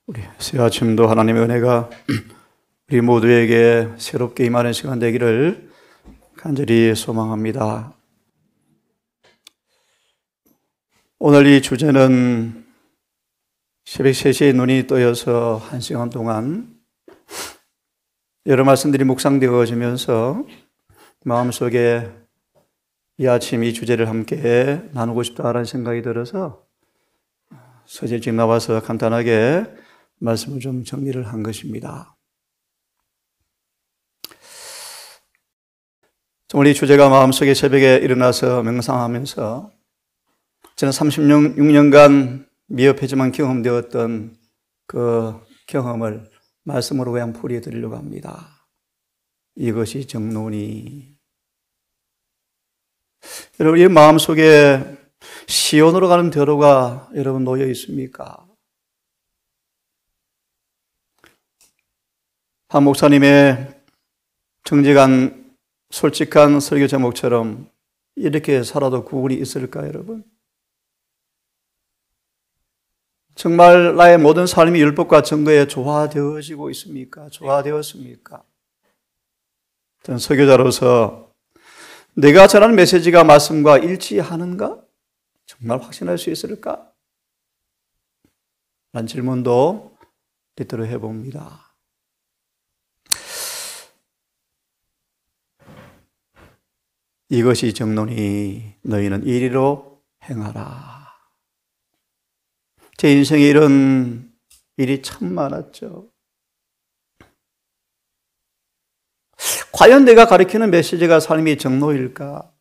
우리 새 아침도 하나님의 은혜가 우리 모두에게 새롭게 임하는 시간 되기를 간절히 소망합니다. 오늘 이 주제는 새벽 3시에 눈이 떠여서 1시간 동안 여러 말씀들이 묵상되어지면서 마음속에 이 아침 이 주제를 함께 나누고 싶다라는 생각이 들어서 서재집 나와서 간단하게 말씀을 좀 정리를 한 것입니다. 오늘 이 주제가 마음속에 새벽에 일어나서 명상하면서 저는 36년간 미흡하지만 경험되었던 그 경험을 말씀으로 그냥 풀이해 드리려고 합니다. 이것이 정론이. 여러분, 이 마음속에 시온으로 가는 도로가 여러분 놓여 있습니까? 한 목사님의 정직한 솔직한 설교 제목처럼 이렇게 살아도 구원이 있을까 여러분? 정말 나의 모든 삶이 율법과 증거에 조화되어지고 있습니까? 조화되었습니까? 저는 설교자로서 내가 전하는 메시지가 말씀과 일치하는가? 정말 확신할 수 있을까? 라는 질문도 때때로 해봅니다. 이것이 정론이 너희는 이리로 행하라. 제 인생에 이런 일이 참 많았죠. 과연 내가 가르치는 메시지가 삶이 정로일까?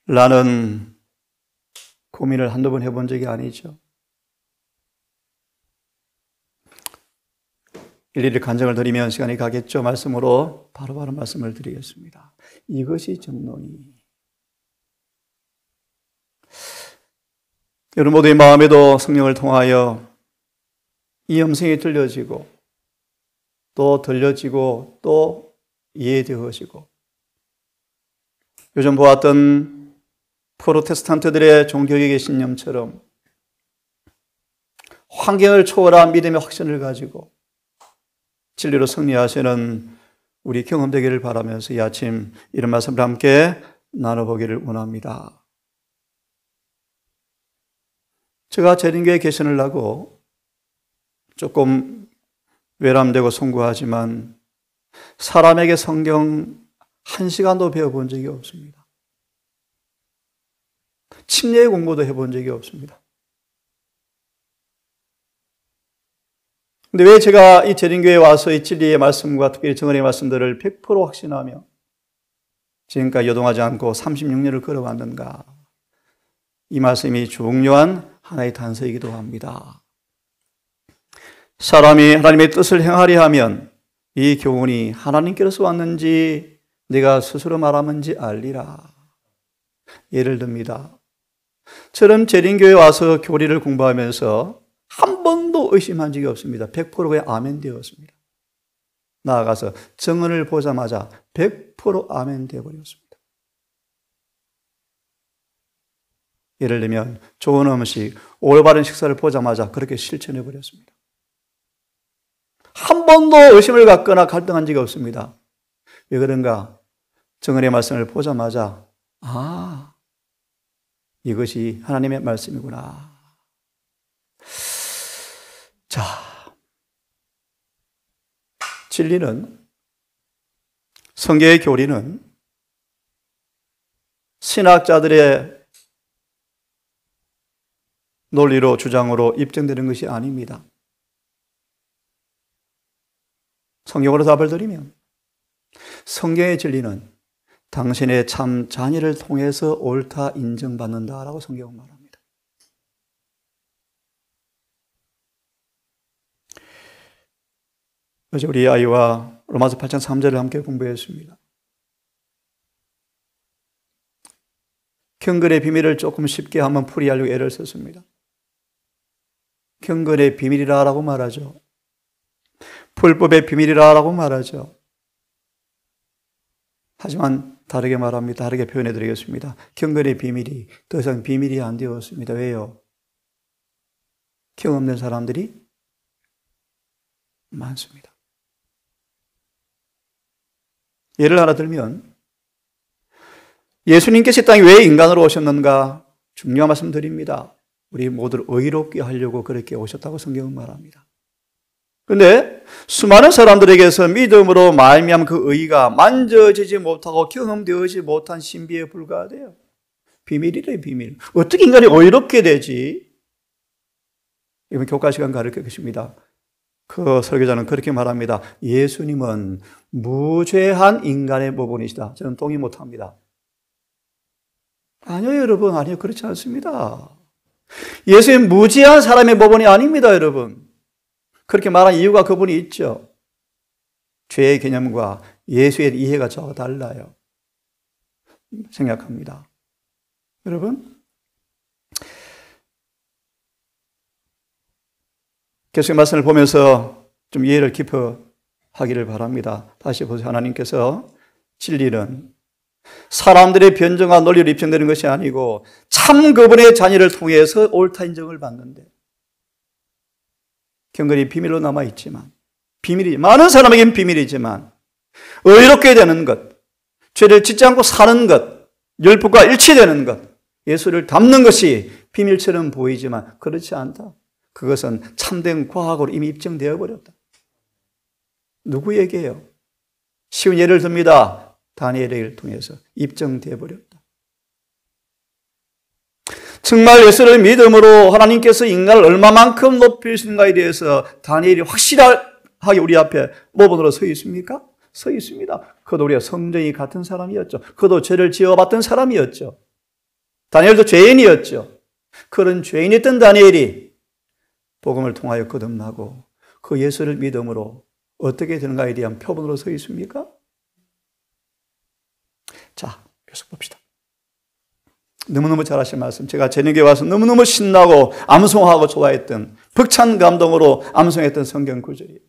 라는 고민을 한두 번 해본 적이 아니죠. 일일이 간증을 드리면 시간이 가겠죠. 말씀으로 바로바로 말씀을 드리겠습니다. 이것이 정론이. 여러분 모두의 마음에도 성령을 통하여 이 음성이 들려지고 또 들려지고 또 이해되어지고 요즘 보았던 프로테스탄트들의 종교개혁의 신념처럼 환경을 초월한 믿음의 확신을 가지고 진리로 승리하시는 우리 경험 되기를 바라면서 이 아침 이런 말씀을 함께 나눠보기를 원합니다. 제가 재림교회 개신을 하고 조금 외람되고 송구하지만 사람에게 성경 1시간도 배워본 적이 없습니다. 침례 공부도 해본 적이 없습니다. 근데 왜 제가 이 재림교회에 와서 이 진리의 말씀과 특별히 정언의 말씀들을 100% 확신하며 지금까지 요동하지 않고 36년을 걸어왔는가? 이 말씀이 중요한 하나의 단서이기도 합니다. 사람이 하나님의 뜻을 행하려 하면 이 교훈이 하나님께로서 왔는지 내가 스스로 말하는지 알리라. 예를 듭니다. 저는 재림교회에 와서 교리를 공부하면서 한 번도 의심한 적이 없습니다. 100%의 아멘 되었습니다. 나아가서 정언을 보자마자 100% 아멘 되어버렸습니다. 예를 들면 좋은 음식, 올바른 식사를 보자마자 그렇게 실천해버렸습니다. 한 번도 의심을 갖거나 갈등한 적이 없습니다. 왜 그런가? 정언의 말씀을 보자마자 이것이 하나님의 말씀이구나. 자, 진리는, 성경의 교리는 신학자들의 논리로 주장으로 입증되는 것이 아닙니다. 성경으로 답을 드리면 성경의 진리는 당신의 참 자녀를 통해서 옳다 인정받는다라고 성경은 말합니다. 어제 우리 아이와 로마서 8장 3절을 함께 공부했습니다. 경건의 비밀을 조금 쉽게 한번 풀이하려고 애를 썼습니다. 경건의 비밀이라고 말하죠. 불법의 비밀이라고 말하죠. 하지만 다르게 말합니다. 다르게 표현해 드리겠습니다. 경건의 비밀이 더 이상 비밀이 안 되었습니다. 왜요? 경험 없는 사람들이 많습니다. 예를 하나 들면 예수님께서 이 땅에 왜 인간으로 오셨는가? 중요한 말씀 드립니다. 우리 모두를 의롭게 하려고 그렇게 오셨다고 성경은 말합니다. 그런데 수많은 사람들에게서 믿음으로 말미암은 그 의가 만져지지 못하고 경험되지 못한 신비에 불과하대요. 비밀이래요, 비밀. 어떻게 인간이 의롭게 되지? 이번 교과 시간 가르쳐 계십니다. 그 설교자는 그렇게 말합니다. 예수님은 무죄한 인간의 모본이시다. 저는 동의 못합니다. 아니요, 여러분. 아니요, 그렇지 않습니다. 예수님 무죄한 사람의 모본이 아닙니다, 여러분. 그렇게 말한 이유가 그분이 있죠. 죄의 개념과 예수의 이해가 저와 달라요. 생각합니다. 여러분, 계속 말씀을 보면서 좀 이해를 깊어하기를 바랍니다. 다시 보세요. 하나님께서 진리는 사람들의 변정과 논리로 입증되는 것이 아니고 참 그분의 자녀를 통해서 옳다 인정을 받는데 경건이 비밀로 남아있지만 비밀이 많은 사람에게는 비밀이지만 의롭게 되는 것, 죄를 짓지 않고 사는 것, 율법과 일치되는 것, 예수를 닮는 것이 비밀처럼 보이지만 그렇지 않다. 그것은 참된 과학으로 이미 입증되어 버렸다. 누구에게요? 쉬운 예를 듭니다. 다니엘을 통해서 입증되어 버렸다. 정말 예수를 믿음으로 하나님께서 인간을 얼마만큼 높이시는가에 대해서 다니엘이 확실하게 우리 앞에 모범으로 서 있습니까? 서 있습니다. 그도 우리가 성전이 같은 사람이었죠. 그도 죄를 지어봤던 사람이었죠. 다니엘도 죄인이었죠. 그런 죄인이었던 다니엘이 복음을 통하여 거듭나고 그 예수를 믿음으로 어떻게 되는가에 대한 표본으로 서 있습니까? 자, 계속 봅시다. 너무너무 잘하신 말씀. 제가 저녁에 와서 너무너무 신나고 암송하고 좋아했던 벅찬 감동으로 암송했던 성경 구절이에요.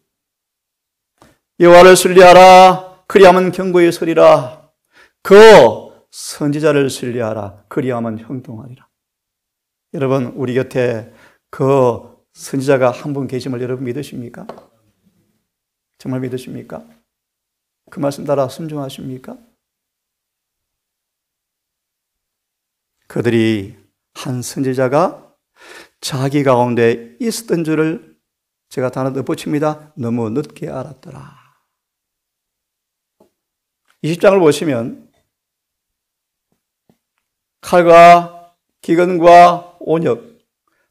여호와를 신뢰하라. 그리하면 경고의 서리라. 그 선지자를 신뢰하라. 그리하면 형통하리라. 여러분, 우리 곁에 그 선지자가 한 분 계심을 여러분 믿으십니까? 정말 믿으십니까? 그 말씀 따라 순종하십니까? 그들이 한 선지자가 자기 가운데 있었던 줄을 제가 단어 덧붙입니다. 너무 늦게 알았더라. 20장을 보시면 칼과 기근과 온역,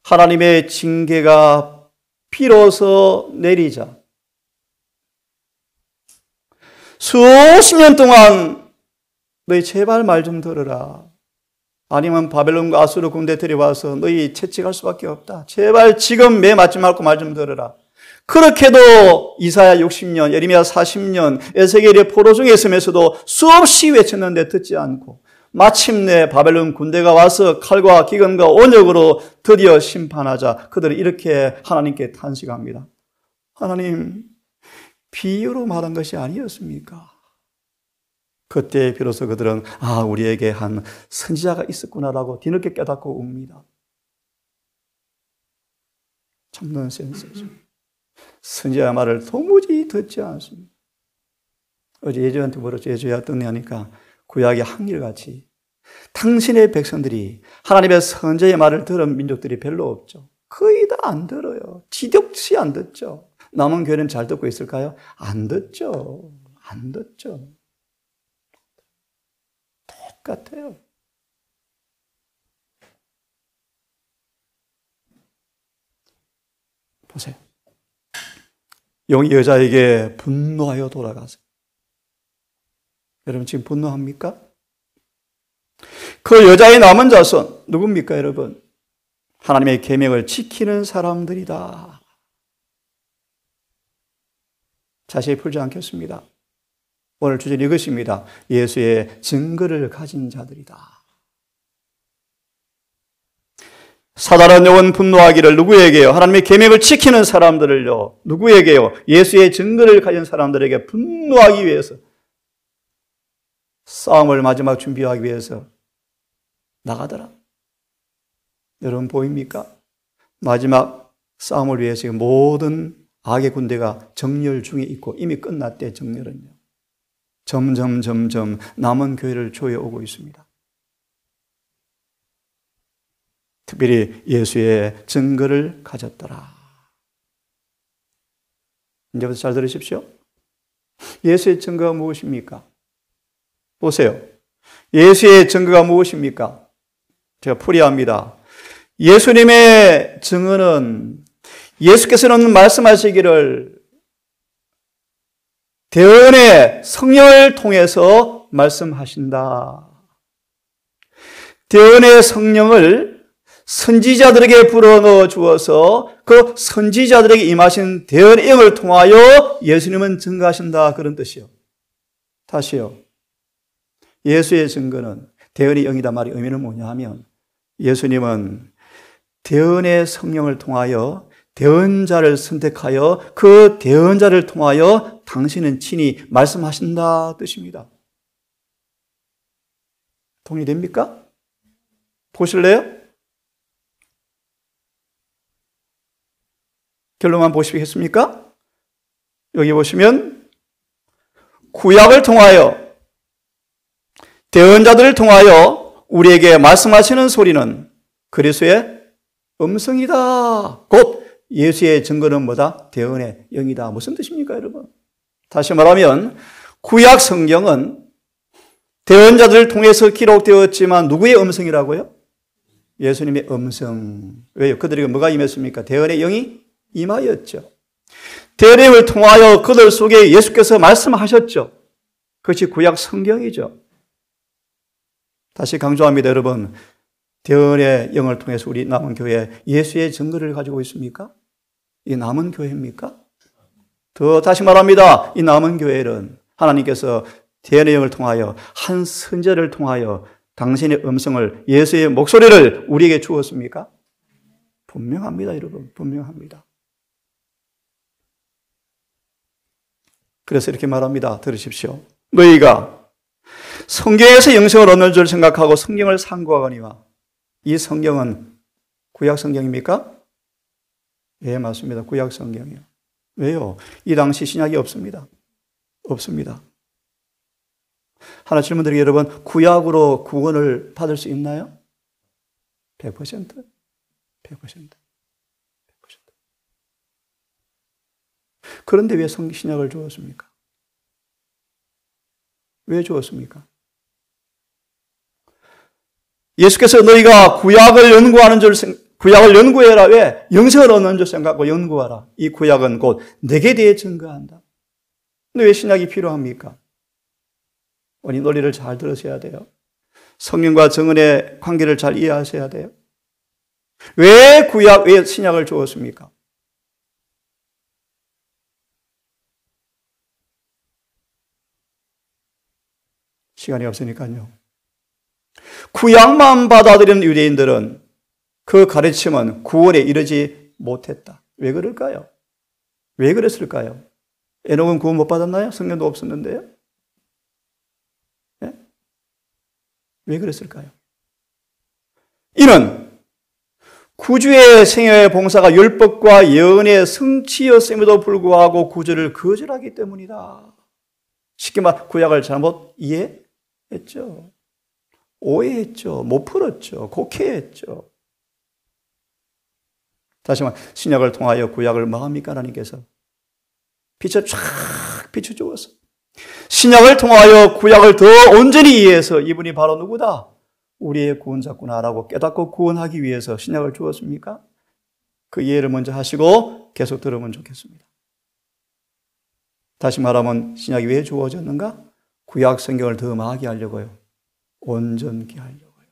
하나님의 징계가 비로소 내리자 수십 년 동안 너희 제발 말 좀 들으라. 아니면 바벨론과 아수르 군대 데려와서 너희 채찍할 수밖에 없다. 제발 지금 매 맞지 말고 말 좀 들으라. 그렇게도 이사야 60년, 예레미야 40년, 에스겔의 포로 중에 있으면서도 수없이 외쳤는데 듣지 않고 마침내 바벨론 군대가 와서 칼과 기근과 온역으로 드디어 심판하자 그들은 이렇게 하나님께 탄식합니다. 하나님, 비유로 말한 것이 아니었습니까? 그때 비로소 그들은 우리에게 한 선지자가 있었구나라고 뒤늦게 깨닫고 웁니다. 참 넌센스죠. 선지자의 말을 도무지 듣지 않습니다. 어제 예주한테 물었죠. 예주야 어떠냐 하니까 구약의 한결같이 당신의 백성들이 하나님의 선지자의 말을 들은 민족들이 별로 없죠. 거의 다 안 들어요. 지독시 안 듣죠. 남은 교회는 잘 듣고 있을까요? 안 듣죠. 안 듣죠. 똑같아요. 보세요. 영이 여자에게 분노하여 돌아가세요. 여러분 지금 분노합니까? 그 여자의 남은 자손 누굽니까 여러분? 하나님의 계명을 지키는 사람들이다. 자세히 풀지 않겠습니다. 오늘 주제는 이것입니다. 예수의 증거를 가진 자들이다. 사단은 영원 분노하기를 누구에게요? 하나님의 계명을 지키는 사람들을요. 누구에게요? 예수의 증거를 가진 사람들에게 분노하기 위해서 싸움을 마지막 준비하기 위해서 나가더라. 여러분 보입니까? 마지막 싸움을 위해서 모든 악의 군대가 정렬 중에 있고 이미 끝났대. 정렬은요. 점점 남은 교회를 조여오고 있습니다. 특별히 예수의 증거를 가졌더라. 이제부터 잘 들으십시오. 예수의 증거가 무엇입니까? 보세요. 예수의 증거가 무엇입니까? 제가 풀이합니다. 예수님의 증언은 예수께서는 말씀하시기를 대언의 성령을 통해서 말씀하신다. 대언의 성령을 선지자들에게 불어넣어 주어서 그 선지자들에게 임하신 대언의 영을 통하여 예수님은 증거하신다. 그런 뜻이요. 다시요. 예수의 증거는 대언의 영이다 말의 의미는 뭐냐 하면 예수님은 대언의 성령을 통하여 대언자를 선택하여 그 대언자를 통하여 당신은 친히 말씀하신다 뜻입니다. 동의됩니까? 보실래요? 결론만 보시겠습니까? 여기 보시면 구약을 통하여 대언자들을 통하여 우리에게 말씀하시는 소리는 그리스도의 음성이다. 곧 예수의 증거는 뭐다? 대언의 영이다. 무슨 뜻입니까, 여러분? 다시 말하면 구약 성경은 대언자들을 통해서 기록되었지만 누구의 음성이라고요? 예수님의 음성. 왜요? 그들에게 뭐가 임했습니까? 대언의 영이 임하였죠. 대언의 영을 통하여 그들 속에 예수께서 말씀하셨죠. 그것이 구약 성경이죠. 다시 강조합니다, 여러분. 대언의 영을 통해서 우리 남은 교회 예수의 증거를 가지고 있습니까? 이 남은 교회입니까? 더 다시 말합니다. 이 남은 교회는 하나님께서 대언의 영을 통하여 한 선지자를 통하여 당신의 음성을 예수의 목소리를 우리에게 주었습니까? 분명합니다, 여러분. 분명합니다. 그래서 이렇게 말합니다. 들으십시오. 너희가 성경에서 영생을 얻는 줄 생각하고 성경을 상고하거니와 이 성경은 구약 성경입니까? 네, 맞습니다. 구약 성경이요. 왜요? 이 당시 신약이 없습니다. 없습니다. 하나 질문 드리게 여러분, 구약으로 구원을 받을 수 있나요? 100%. 100%. 그런데 왜 신약을 주었습니까? 왜 주었습니까? 예수께서 너희가 구약을 연구해라. 왜? 영생을 얻는 줄 생각하고 연구하라. 이 구약은 곧 내게 대해 증거한다. 근데 왜 신약이 필요합니까? 이 논리를 잘 들으셔야 돼요. 성경과 증언의 관계를 잘 이해하셔야 돼요. 왜 신약을 주었습니까? 시간이 없으니까요. 구약만 받아들이는 유대인들은 그 가르침은 구원에 이르지 못했다. 왜 그럴까요? 왜 그랬을까요? 에녹은 구원 못 받았나요? 성경도 없었는데요. 네? 왜 그랬을까요? 이는 구주의 생애의 봉사가 율법과 예언의 성취였음에도 불구하고 구주를 거절하기 때문이다. 쉽게 말해 구약을 잘못 이해했죠. 오해했죠. 못 풀었죠. 곡해했죠. 다시 말해 신약을 통하여 구약을 뭐 합니까? 하나님께서 빛을 쫙 비춰주었어. 신약을 통하여 구약을 더 온전히 이해해서 이분이 바로 누구다? 우리의 구원자구나라고 깨닫고 구원하기 위해서 신약을 주었습니까? 그 이해를 먼저 하시고 계속 들으면 좋겠습니다. 다시 말하면 신약이 왜 주어졌는가? 구약 성경을 더 망하게 하려고요. 온전케 하려고요.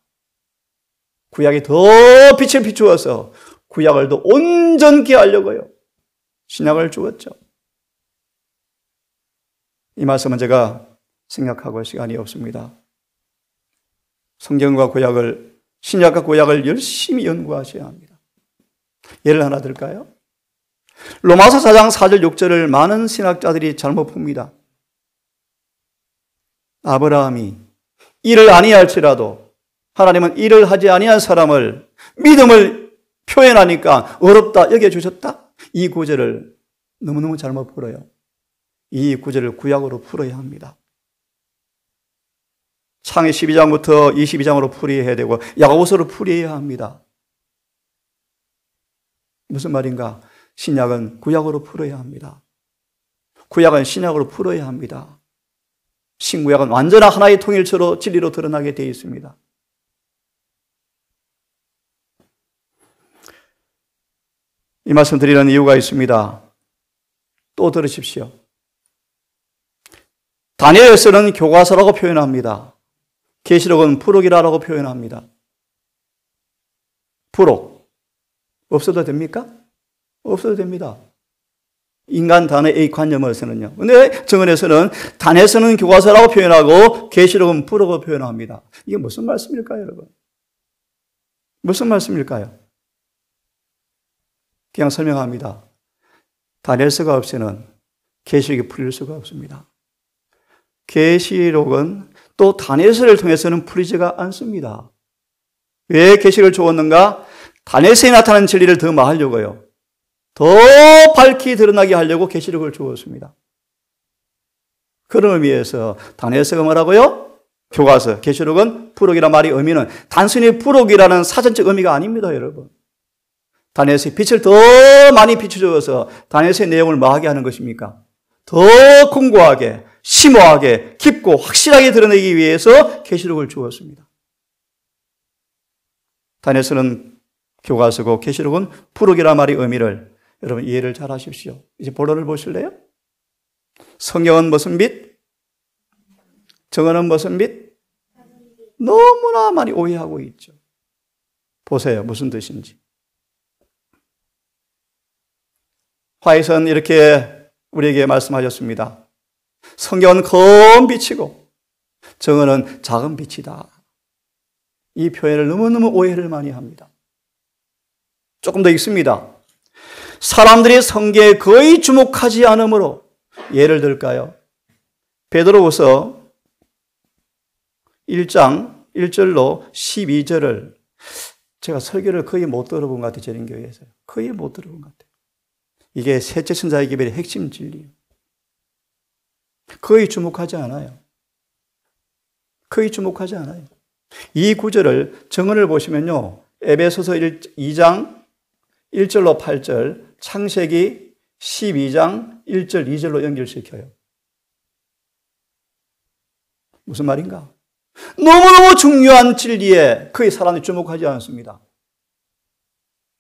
구약이 더 빛을 비추어서 구약을 더 온전케 하려고요. 신약을 주었죠. 이 말씀은 제가 생각하고 시간이 없습니다. 성경과 구약을, 신약과 구약을 열심히 연구하셔야 합니다. 예를 하나 들까요? 로마서 4장 4절 6절을 많은 신학자들이 잘못 풉니다. 아브라함이 일을 아니할지라도 하나님은 일을 하지 아니한 사람을 믿음을 표현하니까 어렵다 여겨주셨다. 이 구절을 너무너무 잘못 풀어요. 이 구절을 구약으로 풀어야 합니다. 창의 12장부터 22장으로 풀이해야 되고 야고보서로 풀이해야 합니다. 무슨 말인가? 신약은 구약으로 풀어야 합니다. 구약은 신약으로 풀어야 합니다. 신구약은 완전한 하나의 통일체로 진리로 드러나게 되어 있습니다. 이 말씀 드리는 이유가 있습니다. 또 들으십시오. 다니엘서는 교과서라고 표현합니다. 계시록은 부록이라고 표현합니다. 부록 없어도 됩니까? 없어도 됩니다. 인간 단어의 관념에서는요. 근데 정언에서는 다니엘서는 교과서라고 표현하고 계시록은 부록으로 표현합니다. 이게 무슨 말씀일까요, 여러분? 무슨 말씀일까요? 그냥 설명합니다. 다니엘서가 없이는 계시록이 풀릴 수가 없습니다. 계시록은 또 다니엘서를 통해서는 풀리지가 않습니다. 왜 계시록을 주었는가? 다니엘서에 나타난 진리를 더 말하려고요. 더 밝히 드러나게 하려고 계시록을 주었습니다. 그런 의미에서 다니엘서가 뭐라고요? 교과서, 계시록은 부록이라는 말이 의미는 단순히 부록이라는 사전적 의미가 아닙니다, 여러분. 다니엘서의 빛을 더 많이 비춰줘서 다니엘서의 내용을 뭐하게 하는 것입니까? 더 공고하게, 심오하게, 깊고 확실하게 드러내기 위해서 계시록을 주었습니다. 다니엘서는 교과서고 계시록은 부록이라는 말의 의미를 여러분 이해를 잘 하십시오. 이제 본론을 보실래요? 성경은 무슨 빛? 정언은 무슨 빛? 너무나 많이 오해하고 있죠. 보세요. 무슨 뜻인지. 화이선 이렇게 우리에게 말씀하셨습니다. 성경은 큰 빛이고 정언은 작은 빛이다. 이 표현을 너무너무 오해를 많이 합니다. 조금 더 있습니다. 사람들이 성경에 거의 주목하지 않으므로 예를 들까요? 베드로후서 1장 1절로 12절을 제가 설교를 거의 못 들어본 것 같아요. 재림교회에서. 거의 못 들어본 것 같아요. 이게 셋째 천사의 기별의 핵심 진리예요. 거의 주목하지 않아요. 거의 주목하지 않아요. 이 구절을 정언을 보시면요. 에베소서 2장 1절로 8절, 창세기 12장 1절, 2절로 연결시켜요. 무슨 말인가? 너무너무 중요한 진리에 거의 사람들이 주목하지 않습니다.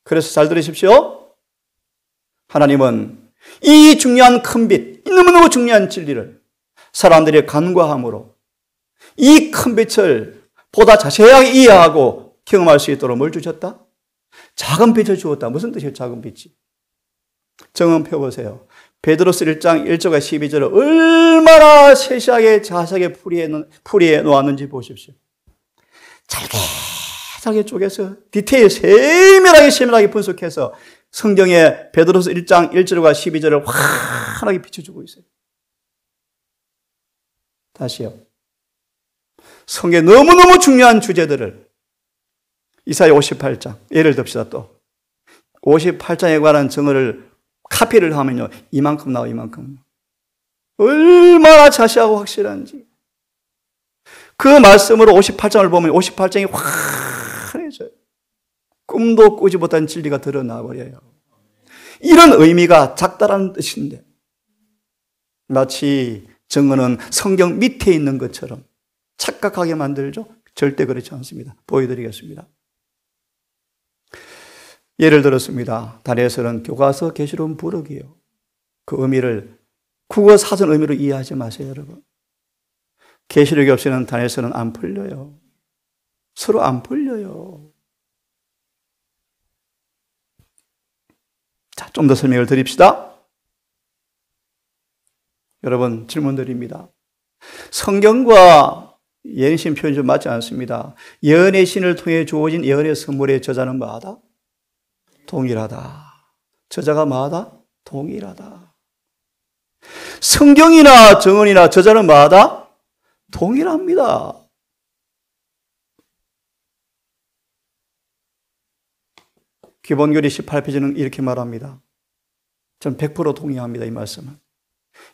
그래서 잘 들으십시오. 하나님은 이 중요한 큰 빛, 너무너무 중요한 진리를 사람들이 간과함으로 이 큰 빛을 보다 자세하게 이해하고 경험할 수 있도록 뭘 주셨다? 작은 빛을 주었다. 무슨 뜻이에요? 작은 빛이. 정언 펴보세요. 베드로서 1장 1절과 12절을 얼마나 세세하게 자세하게 풀이해 놓았는지 보십시오. 잘게 쪼개서 디테일 세밀하게 분석해서 성경에 베드로서 1장 1절과 12절을 환하게 비춰주고 있어요. 다시요. 성경에 너무너무 중요한 주제들을 이사야 58장, 예를 듭시다 또. 58장에 관한 정언을 카피를 하면요. 이만큼 나와, 이만큼. 얼마나 자세하고 확실한지. 그 말씀으로 58장을 보면 58장이 환해져요. 꿈도 꾸지 못한 진리가 드러나 버려요. 이런 의미가 작다라는 뜻인데 마치 정언은 성경 밑에 있는 것처럼 착각하게 만들죠? 절대 그렇지 않습니다. 보여드리겠습니다. 예를 들었습니다. 다니엘서는 교과서, 계시록은 부록이에요. 그 의미를 국어 사전 의미로 이해하지 마세요, 여러분. 계시록이 없이는 다니엘서는 안 풀려요. 서로 안 풀려요. 자, 좀 더 설명을 드립시다. 여러분, 질문 드립니다. 성경과 예언의 신 표현이 좀 맞지 않습니다. 예언의 신을 통해 주어진 예언의 선물의 저자는 뭐하다? 동일하다. 저자가 뭐하다? 동일하다. 성경이나 정언이나 저자는 뭐하다? 동일합니다. 기본교리 18페이지는 이렇게 말합니다. 전 100% 동의합니다. 이 말씀은.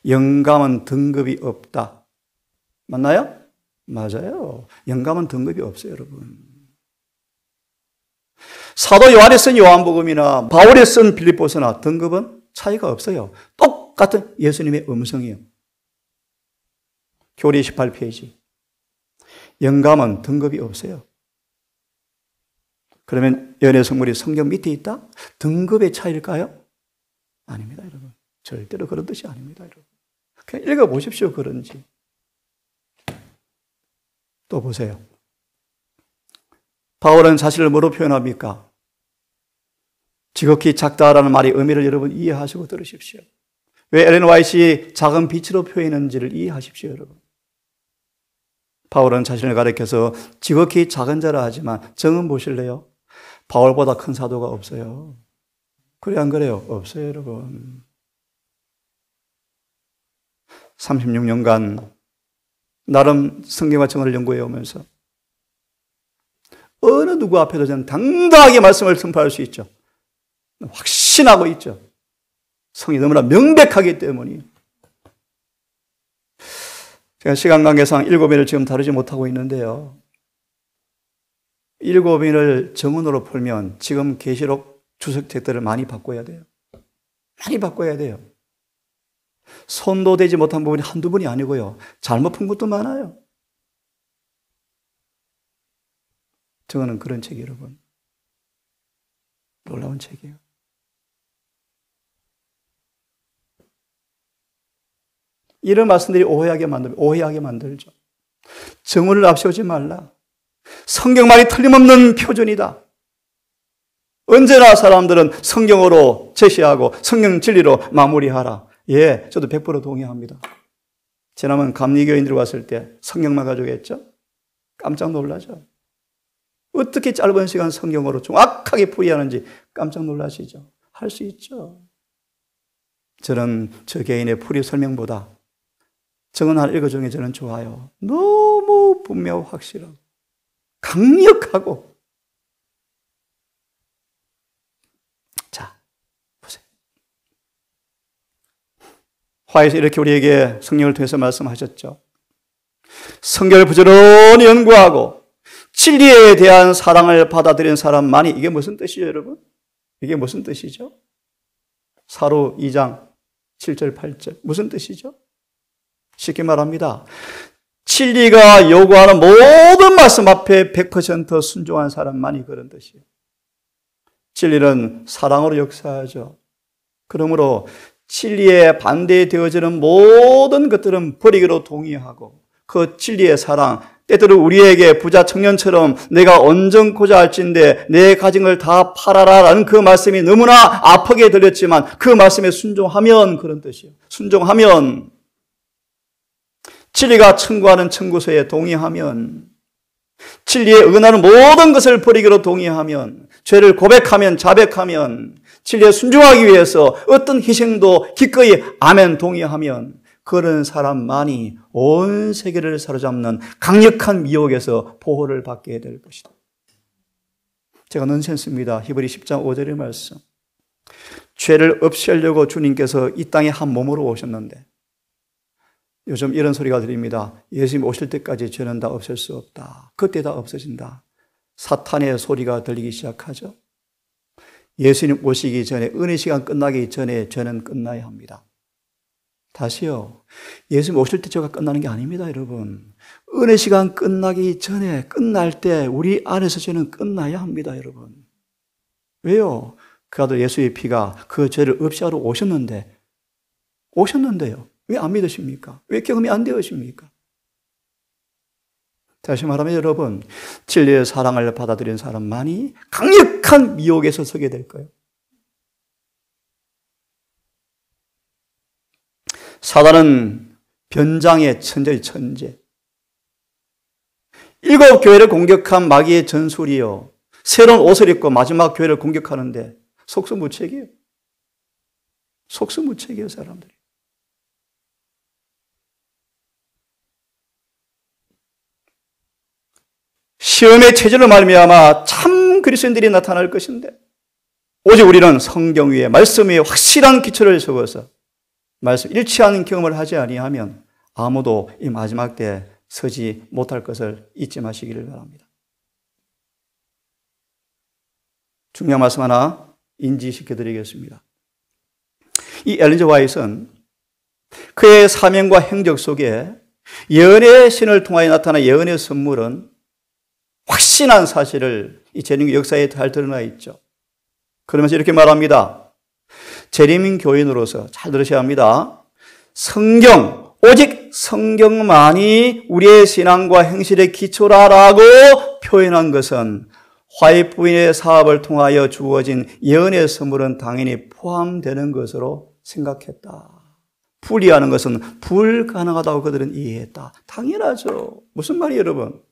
영감은 등급이 없다. 맞나요? 맞아요. 영감은 등급이 없어요, 여러분. 사도 요한이 쓴 요한복음이나 바울이 쓴 빌립보서나 등급은 차이가 없어요. 똑같은 예수님의 음성이에요. 교리 18페이지. 영감은 등급이 없어요. 그러면 연애 성물이 성경 밑에 있다? 등급의 차이일까요? 아닙니다, 여러분. 절대로 그런 뜻이 아닙니다, 여러분. 그냥 읽어보십시오, 그런지. 또 보세요. 바울은 자신을 뭐로 표현합니까? 지극히 작다라는 말의 의미를 여러분 이해하시고 들으십시오. 왜 엘렌 화이트가 작은 빛으로 표현했는지를 이해하십시오, 여러분. 바울은 자신을 가리켜서 지극히 작은 자라 하지만 정은 보실래요? 바울보다 큰 사도가 없어요. 그래 안 그래요? 없어요, 여러분. 36년간 나름 성경과 정언을 연구해 오면서 어느 누구 앞에도 저는 당당하게 말씀을 선포할 수 있죠. 확신하고 있죠. 성이 너무나 명백하기 때문이에요. 제가 시간 관계상 7인을 지금 다루지 못하고 있는데요. 7인을 정언으로 풀면 지금 계시록 주석책들을 많이 바꿔야 돼요. 많이 바꿔야 돼요. 손도 대지 못한 부분이 한두 분이 아니고요. 잘못 푼 것도 많아요. 정언은 그런 책이에요, 여러분. 놀라운 책이에요. 이런 말씀들이 오해하게 만들죠. 정언을 앞세우지 말라. 성경말이 틀림없는 표준이다. 언제나 사람들은 성경으로 제시하고 성경 진리로 마무리하라. 예, 저도 100% 동의합니다. 지난번 감리교인들이 왔을 때 성경만 가지고 했죠? 깜짝 놀라죠. 어떻게 짧은 시간 성경으로 정확하게 풀이하는지 깜짝 놀라시죠? 할 수 있죠. 저는 저 개인의 풀이 설명보다 정언 하나 읽어주는 게 저는 좋아요. 너무 분명하고 확실하고 강력하고. 자, 보세요. 화에서 이렇게 우리에게 성령을 통해서 말씀하셨죠. 성경을 부지런히 연구하고 진리에 대한 사랑을 받아들인 사람만이, 이게 무슨 뜻이죠, 여러분? 이게 무슨 뜻이죠? 사로 2장 7절 8절 무슨 뜻이죠? 쉽게 말합니다. 진리가 요구하는 모든 말씀 앞에 100% 순종한 사람만이 그런 뜻이에요. 진리는 사랑으로 역사하죠. 그러므로 진리에 반대되어지는 모든 것들은 버리기로 동의하고 그 진리의 사랑, 때때로 우리에게 부자 청년처럼 내가 언전코자 할진대 내 가진 다 팔아라라는 그 말씀이 너무나 아프게 들렸지만 그 말씀에 순종하면 그런 뜻이에요. 순종하면, 진리가 청구하는 청구서에 동의하면, 진리에 응하는 모든 것을 버리기로 동의하면, 죄를 고백하면, 자백하면, 진리에 순종하기 위해서 어떤 희생도 기꺼이 아멘 동의하면 그런 사람만이 온 세계를 사로잡는 강력한 미혹에서 보호를 받게 될 것이다. 제가 넌센스입니다. 히브리 10장 5절의 말씀. 죄를 없애려고 주님께서 이 땅에 한 몸으로 오셨는데, 요즘 이런 소리가 들립니다. 예수님 오실 때까지 죄는 다 없앨 수 없다. 그때 다 없어진다. 사탄의 소리가 들리기 시작하죠. 예수님 오시기 전에, 은혜 시간 끝나기 전에 죄는 끝나야 합니다. 다시요. 예수님 오실 때 죄가 끝나는 게 아닙니다, 여러분. 은혜 시간 끝나기 전에, 끝날 때 우리 안에서 죄는 끝나야 합니다, 여러분. 왜요? 그 아들 예수의 피가 그 죄를 없애하러 오셨는데요. 왜 안 믿으십니까? 왜 경험이 안 되십니까? 다시 말하면 여러분, 진리의 사랑을 받아들인 사람만이 강력한 미혹에서 서게 될 거예요. 사단은 변장의 천재의 천재. 7 교회를 공격한 마귀의 전술이요. 새로운 옷을 입고 마지막 교회를 공격하는데 속수무책이에요. 속수무책이에요, 사람들이. 시험의 체질로 말미암아 참 그리스도인들이 나타날 것인데 오직 우리는 성경 위에 말씀 위에 확실한 기초를 세워서 말씀 일치하는 경험을 하지 아니하면 아무도 이 마지막 때에 서지 못할 것을 잊지 마시기를 바랍니다. 중요한 말씀 하나 인지시켜 드리겠습니다. 이 엘리자 화이트는 그의 사명과 행적 속에 예언의 신을 통하여 나타난 예언의 선물은 확신한 사실을 이 재림교 역사에 잘 드러나 있죠. 그러면서 이렇게 말합니다. 재림 교인으로서 잘 들으셔야 합니다. 성경, 오직 성경만이 우리의 신앙과 행실의 기초라라고 표현한 것은 화이트 부인의 사업을 통하여 주어진 예언의 선물은 당연히 포함되는 것으로 생각했다. 분리하는 것은 불가능하다고 그들은 이해했다. 당연하죠. 무슨 말이에요, 여러분?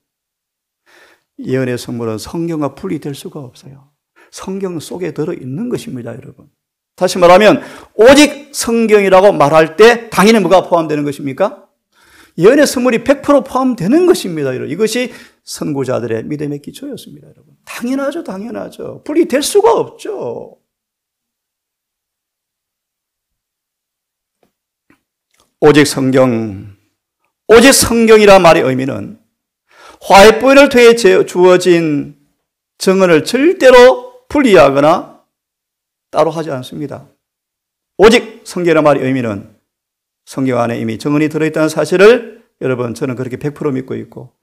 예언의 선물은 성경과 분리될 수가 없어요. 성경 속에 들어있는 것입니다, 여러분. 다시 말하면 오직 성경이라고 말할 때 당연히 뭐가 포함되는 것입니까? 예언의 선물이 100% 포함되는 것입니다, 여러분. 이것이 선구자들의 믿음의 기초였습니다, 여러분. 당연하죠, 당연하죠. 분리될 수가 없죠. 오직 성경이라 말의 의미는 화이트 부인을 통해 주어진 증언을 절대로 분리하거나 따로 하지 않습니다. 오직 성경이라 말의 의미는 성경 안에 이미 증언이 들어있다는 사실을 여러분 저는 그렇게 100% 믿고 있고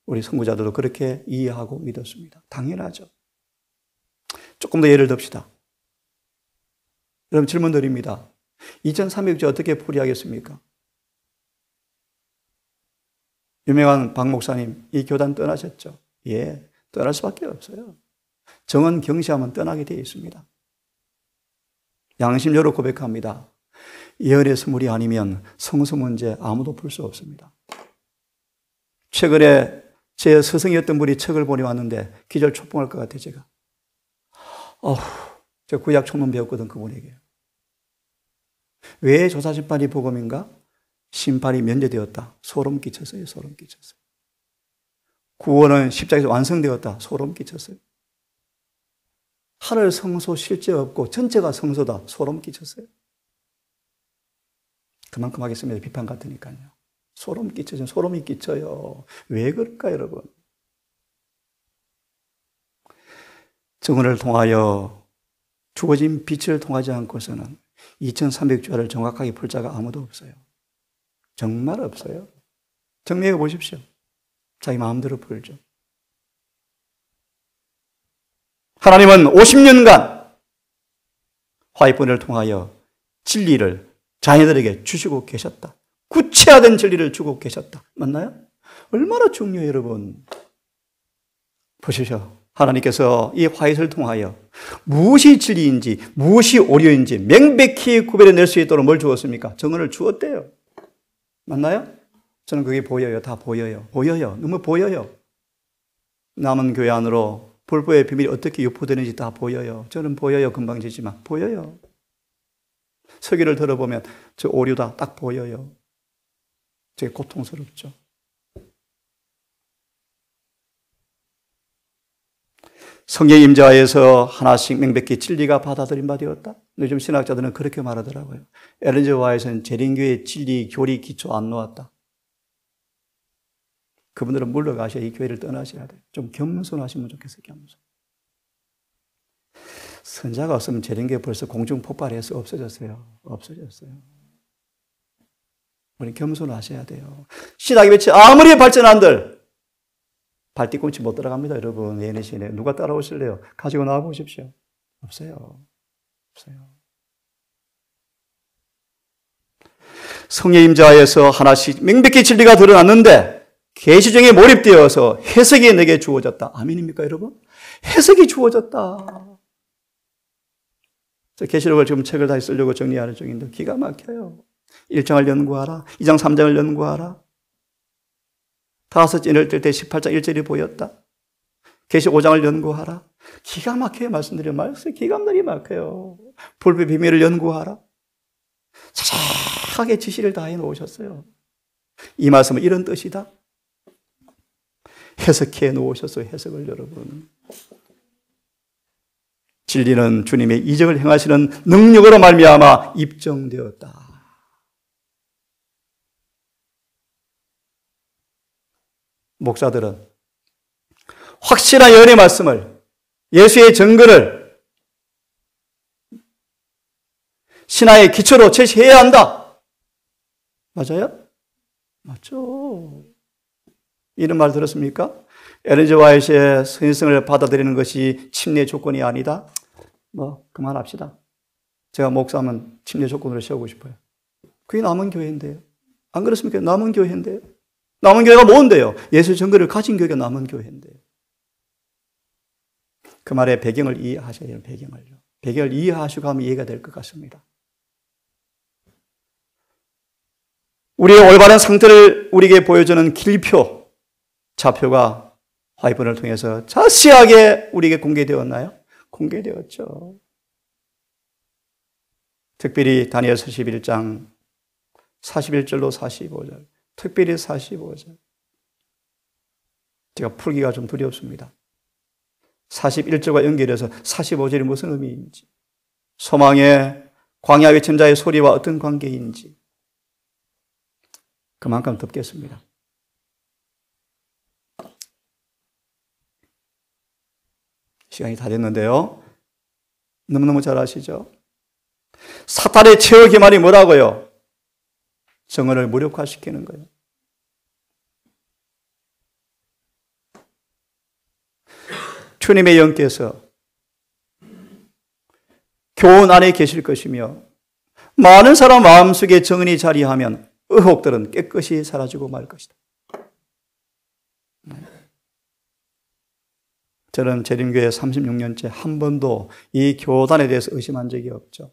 우리 선구자들도 그렇게 이해하고 믿었습니다. 당연하죠. 조금 더 예를 듭시다. 여러분 질문 드립니다. 2300주 어떻게 풀이하겠습니까? 유명한 박 목사님 이 교단 떠나셨죠? 예, 떠날 수밖에 없어요. 정언 경시하면 떠나게 되어 있습니다. 양심적으로 고백합니다. 예언의 선물이 아니면 성서 문제 아무도 풀 수 없습니다. 최근에 제 스승이었던 분이 책을 보내 왔는데 기절초풍할 것 같아요, 제가. 제가 구약 총론 배웠거든, 그분에게. 왜 조사심판이 복음인가? 심판이 면제되었다. 소름 끼쳤어요. 소름 끼쳤어요. 구원은 십자가에서 완성되었다. 소름 끼쳤어요. 하늘 성소 실제 없고 전체가 성소다. 소름 끼쳤어요. 그만큼 하겠습니다. 비판 같으니까요. 소름 끼쳐요. 소름이 끼쳐요. 왜 그럴까, 여러분? 증언을 통하여 주어진 빛을 통하지 않고서는 2300주야를 정확하게 풀 자가 아무도 없어요. 정말 없어요. 정리해 보십시오. 자기 마음대로 풀죠. 하나님은 50년간 화이트 부인을 통하여 진리를 자녀들에게 주시고 계셨다. 구체화된 진리를 주고 계셨다. 맞나요? 얼마나 중요해요, 여러분. 보시죠. 하나님께서 이 화이트를 통하여 무엇이 진리인지 무엇이 오류인지 명백히 구별해낼 수 있도록 뭘 주었습니까? 정언을 주었대요. 맞나요? 저는 그게 보여요. 다 보여요. 보여요. 너무 보여요. 남은 교회 안으로 불법의 비밀이 어떻게 유포되는지 다 보여요. 저는 보여요. 금방지지만 보여요. 설교를 들어보면 저 오류다 딱 보여요. 되게 고통스럽죠. 성경 임자에서 하나씩 명백히 진리가 받아들인 바 되었다. 요즘 신학자들은 그렇게 말하더라고요. 엘리자 화이트는 재림교회 진리, 교리, 기초 안 놓았다. 그분들은 물러가셔야 이 교회를 떠나셔야 돼요. 좀 겸손하시면 좋겠어요. 겸손. 선자가 없으면 재림교회 벌써 공중 폭발해서 없어졌어요. 없어졌어요. 우리 겸손하셔야 돼요. 신학의 빛이 아무리 발전한들 발뒤꿈치 못 따라갑니다, 여러분. 예언의 신에 누가 따라오실래요? 가지고 나와 보십시오. 없어요. 없어요. 성령 임자에서 하나씩 명백히 진리가 드러났는데 계시 중에 몰입되어서 해석이 내게 주어졌다. 아멘입니까, 여러분? 해석이 주어졌다. 저 계시록을 지금 책을 다시 쓰려고 정리하는 중인데 기가 막혀요. 1장을 연구하라. 2장, 3장을 연구하라. 5째를 뜰 때 18장 1절이 보였다. 계시 5장을 연구하라. 기가 막혀요. 말씀드려요. 말씀 기가 막혀요. 불법의 비밀을 연구하라. 자세하게 지시를 다 해놓으셨어요. 이 말씀은 이런 뜻이다. 해석해 놓으셨어요. 해석을 여러분. 진리는 주님의 이적을 행하시는 능력으로 말미암아 입증되었다. 목사들은 확실한 예언의 말씀을, 예수의 증거를 신화의 기초로 제시해야 한다. 맞아요? 맞죠. 이런 말 들었습니까? 엘렌 G. 화이트의 선생을 받아들이는 것이 침례 조건이 아니다. 그만합시다. 제가 목사면 침례 조건으로 세우고 싶어요. 그게 남은 교회인데요. 안 그렇습니까? 남은 교회인데요. 남은 교회가 뭔데요? 예수 증거를 가진 교회가 남은 교회인데요. 그 말의 배경을 이해하셔야 돼요. 배경을 이해하시고 하면 이해가 될 것 같습니다. 우리의 올바른 상태를 우리에게 보여주는 길표, 좌표가 화이번을 통해서 자세하게 우리에게 공개되었나요? 공개되었죠. 특별히 다니엘서 11장 41절로 45절, 특별히 45절. 제가 풀기가 좀 두렵습니다. 41절과 연결해서 45절이 무슨 의미인지, 소망의 광야 외침자의 소리와 어떤 관계인지 그만큼 덮겠습니다. 시간이 다 됐는데요. 너무너무 잘 아시죠? 사탄의 최후 기만이 뭐라고요? 정언을 무력화시키는 거예요. 주님의 영께서 교훈 안에 계실 것이며 많은 사람 마음속에 정언이 자리하면 의혹들은 깨끗이 사라지고 말 것이다. 저는 재림교회 36년째 한 번도 이 교단에 대해서 의심한 적이 없죠.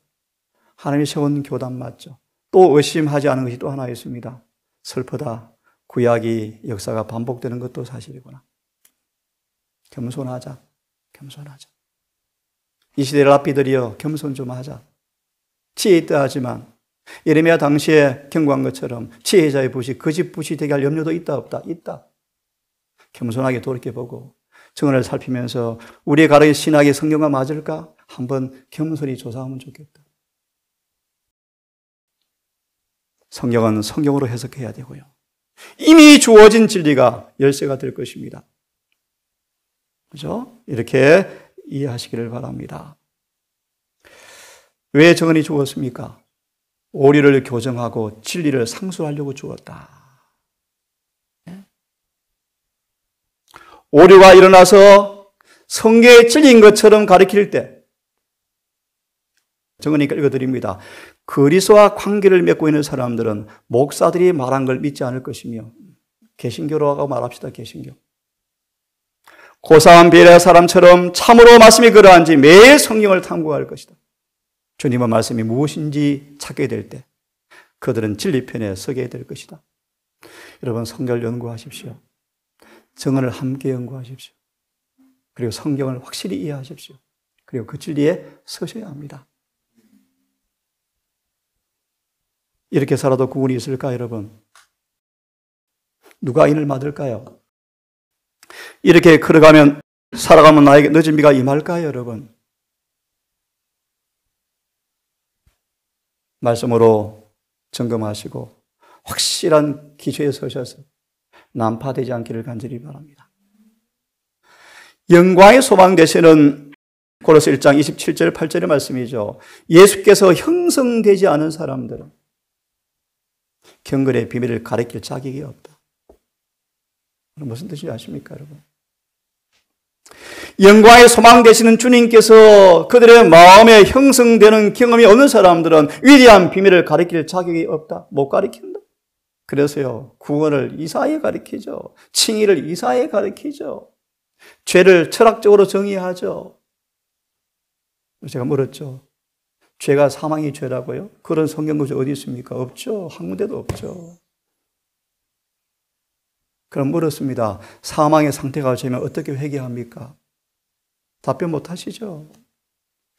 하나님이 세운 교단 맞죠. 또 의심하지 않은 것이 또 하나 있습니다. 슬프다. 구약이 역사가 반복되는 것도 사실이구나. 겸손하자. 이 시대의 랍비들이여 겸손 좀 하자. 지혜 있다 하지만 예레미야 당시에 경고한 것처럼 지혜자의 붓이 거짓 붓이 되게 할 염려도 있다 없다? 있다. 겸손하게 돌이켜보고 정언을 살피면서 우리의 가르친 신학의 성경과 맞을까? 한번 겸손히 조사하면 좋겠다. 성경은 성경으로 해석해야 되고요. 이미 주어진 진리가 열쇠가 될 것입니다. 그죠? 이렇게 이해하시기를 바랍니다. 왜 정언이 주었습니까? 오리를 교정하고 진리를 상수하려고 주었다. 오류가 일어나서 성경의 진리인 것처럼 가르칠 때 정언이니까 읽어드립니다. 그리스도와 관계를 맺고 있는 사람들은 목사들이 말한 걸 믿지 않을 것이며 개신교로 하고 말합시다. 개신교. 고사한 베레아 사람처럼 참으로 말씀이 그러한지 매일 성경을 탐구할 것이다. 주님의 말씀이 무엇인지 찾게 될 때 그들은 진리편에 서게 될 것이다. 여러분 성경을 연구하십시오. 정언을 함께 연구하십시오. 그리고 성경을 확실히 이해하십시오. 그리고 그 진리에 서셔야 합니다. 이렇게 살아도 구원이 있을까 여러분? 누가 인을 받을까요? 이렇게 걸어가면 살아가면 나에게 늦은 비가 임할까요 여러분? 말씀으로 점검하시고 확실한 기초에 서셔서 난파되지 않기를 간절히 바랍니다. 영광의 소망 되시는 고로새 1장 27절 8절의 말씀이죠. 예수께서 형성되지 않은 사람들은 경건의 비밀을 가르칠 자격이 없다. 무슨 뜻인지 아십니까 여러분? 영광의 소망 되시는 주님께서 그들의 마음에 형성되는 경험이 없는 사람들은 위대한 비밀을 가르칠 자격이 없다. 못 가르친다. 그래서요, 구원을 이사에 가르치죠. 칭의를 이사에 가르치죠. 죄를 철학적으로 정의하죠. 제가 물었죠. 죄가 사망이 죄라고요? 그런 성경구조 어디 있습니까? 없죠. 한 군데도 없죠. 그럼 물었습니다. 사망의 상태가 죄면 어떻게 회개합니까? 답변 못 하시죠.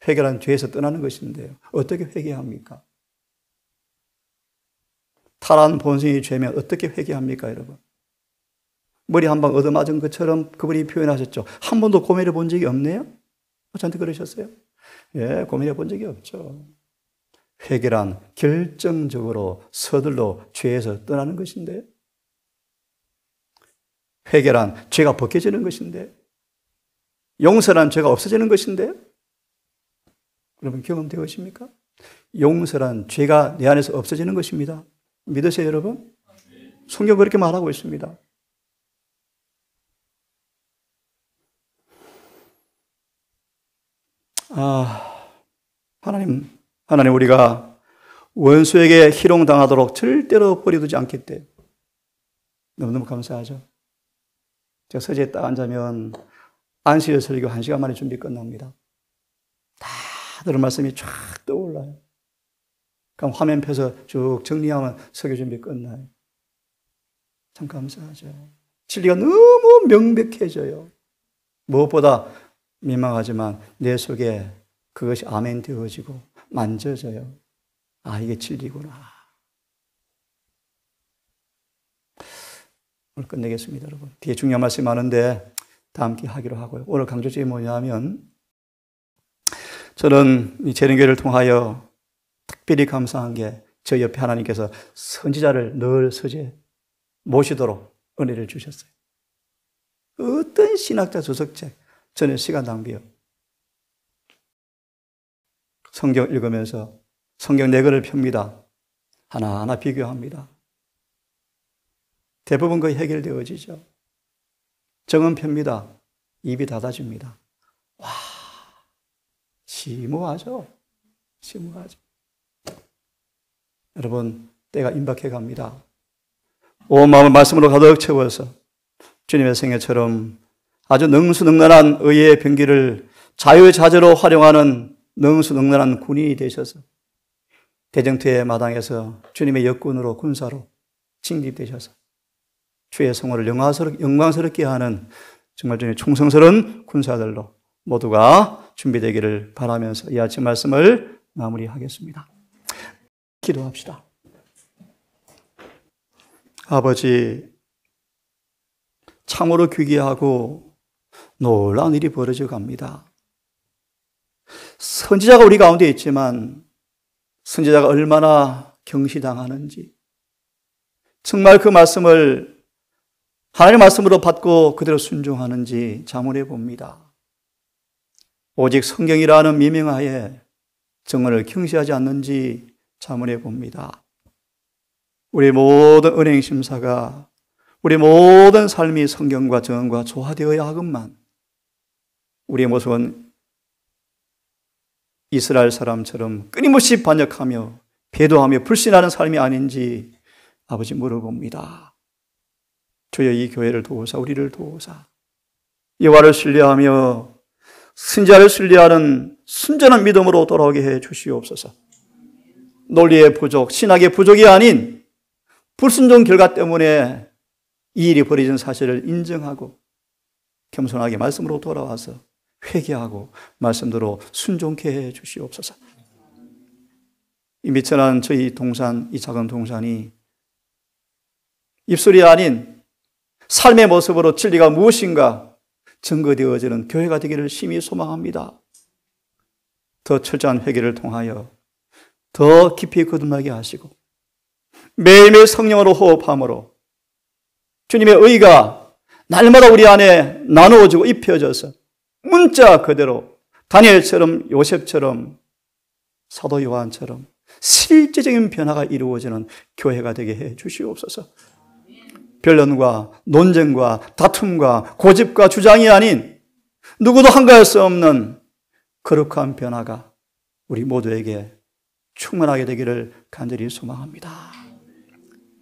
회개란 죄에서 떠나는 것인데요. 어떻게 회개합니까? 타락한 본성이 죄면 어떻게 회개합니까, 여러분? 머리 한 방 얻어맞은 것처럼 그분이 표현하셨죠. 한 번도 고민해 본 적이 없네요? 저한테 그러셨어요? 예, 고민해 본 적이 없죠. 회개란 결정적으로 서둘러 죄에서 떠나는 것인데, 회개란 죄가 벗겨지는 것인데, 용서란 죄가 없어지는 것인데, 여러분 경험되으십니까? 용서란 죄가 내 안에서 없어지는 것입니다. 믿으세요, 여러분? 성경 그렇게 말하고 있습니다. 하나님 우리가 원수에게 희롱당하도록 절대로 버려두지 않겠대. 너무너무 감사하죠. 제가 서재에 딱 앉으면 안식일 설교 1시간 만에 준비 끝납니다. 다 들은 말씀이 쫙 떠올라요. 그럼 화면 펴서 쭉 정리하면 설교 준비 끝나요. 참 감사하죠. 진리가 너무 명백해져요. 무엇보다 민망하지만 내 속에 그것이 아멘 되어지고 만져져요. 아, 이게 진리구나. 오늘 끝내겠습니다, 여러분. 뒤에 중요한 말씀이 많은데 다 함께 하기로 하고요. 오늘 강조점이 뭐냐면, 저는 이 재림교회를 통하여 특별히 감사한 게 저 옆에 하나님께서 선지자를 늘 서재 모시도록 은혜를 주셨어요. 어떤 신학자 주석책, 저는 시간 낭비요. 성경 읽으면서 성경 4권을 펴니다. 하나하나 비교합니다. 대부분 거의 해결되어지죠. 정은 펴니다. 입이 닫아집니다. 와, 심오하죠? 심오하죠. 여러분, 때가 임박해 갑니다. 온 마음을 말씀으로 가득 채워서 주님의 생애처럼 아주 능수능란한 의의 병기를 자유자재로 활용하는 능수능란한 군인이 되셔서 대정투의 마당에서 주님의 역군으로 군사로 징집되셔서 주의 성호를 영광스럽게 하는 정말 주님의 충성스러운 군사들로 모두가 준비되기를 바라면서 이 아침 말씀을 마무리하겠습니다. 기도합시다. 아버지, 참으로 귀기하고 놀라운 일이 벌어져 갑니다. 선지자가 우리 가운데 있지만 선지자가 얼마나 경시당하는지, 정말 그 말씀을 하나님의 말씀으로 받고 그대로 순종하는지 자문해 봅니다. 오직 성경이라는 미명하에 정언을 경시하지 않는지 자문해 봅니다. 우리 모든 은행 심사가, 우리 모든 삶이 성경과 정언과 조화되어야 하건만 우리의 모습은 이스라엘 사람처럼 끊임없이 반역하며 배도하며 불신하는 삶이 아닌지 아버지 물어봅니다. 주여 이 교회를 도우사, 우리를 도우사, 여호와를 신뢰하며 선지자를 신뢰하는 순전한 믿음으로 돌아오게 해 주시옵소서. 논리의 부족, 신학의 부족이 아닌 불순종 결과 때문에 이 일이 벌어진 사실을 인정하고 겸손하게 말씀으로 돌아와서 회개하고 말씀대로 순종케 해 주시옵소서. 이 미천한 저희 동산, 이 작은 동산이 입술이 아닌 삶의 모습으로 진리가 무엇인가 증거되어지는 교회가 되기를 심히 소망합니다. 더 철저한 회개를 통하여 더 깊이 거듭나게 하시고 매일매일 성령으로 호흡함으로 주님의 의가 날마다 우리 안에 나누어지고 입혀져서 문자 그대로 다니엘처럼, 요셉처럼, 사도 요한처럼 실제적인 변화가 이루어지는 교회가 되게 해 주시옵소서. 변론과 논쟁과 다툼과 고집과 주장이 아닌 누구도 한가할 수 없는 거룩한 변화가 우리 모두에게 충만하게 되기를 간절히 소망합니다.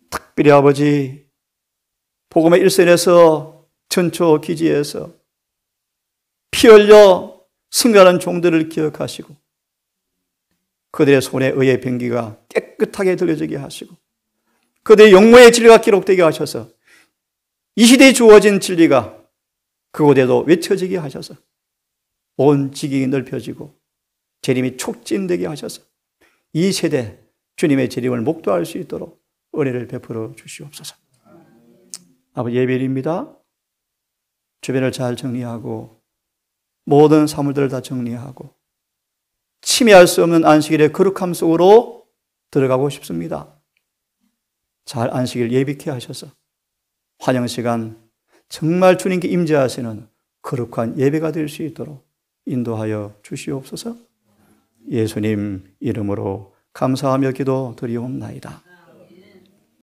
특별히 아버지, 복음의 일선에서 전초 기지에서 피 흘려 승리하는 종들을 기억하시고 그들의 손에 의의 병기가 깨끗하게 들려지게 하시고 그들의 용모의 진리가 기록되게 하셔서 이 시대에 주어진 진리가 그곳에도 외쳐지게 하셔서 온 지경이 넓혀지고 재림이 촉진되게 하셔서 이 세대 주님의 재림을 목도할 수 있도록 은혜를 베풀어 주시옵소서. 아버지, 예배입니다. 주변을 잘 정리하고 모든 사물들을 다 정리하고 침해할 수 없는 안식일의 거룩함 속으로 들어가고 싶습니다. 잘 안식일 예비케 하셔서 환영 시간 정말 주님께 임재하시는 거룩한 예배가 될 수 있도록 인도하여 주시옵소서. 예수님 이름으로 감사하며 기도드리옵나이다.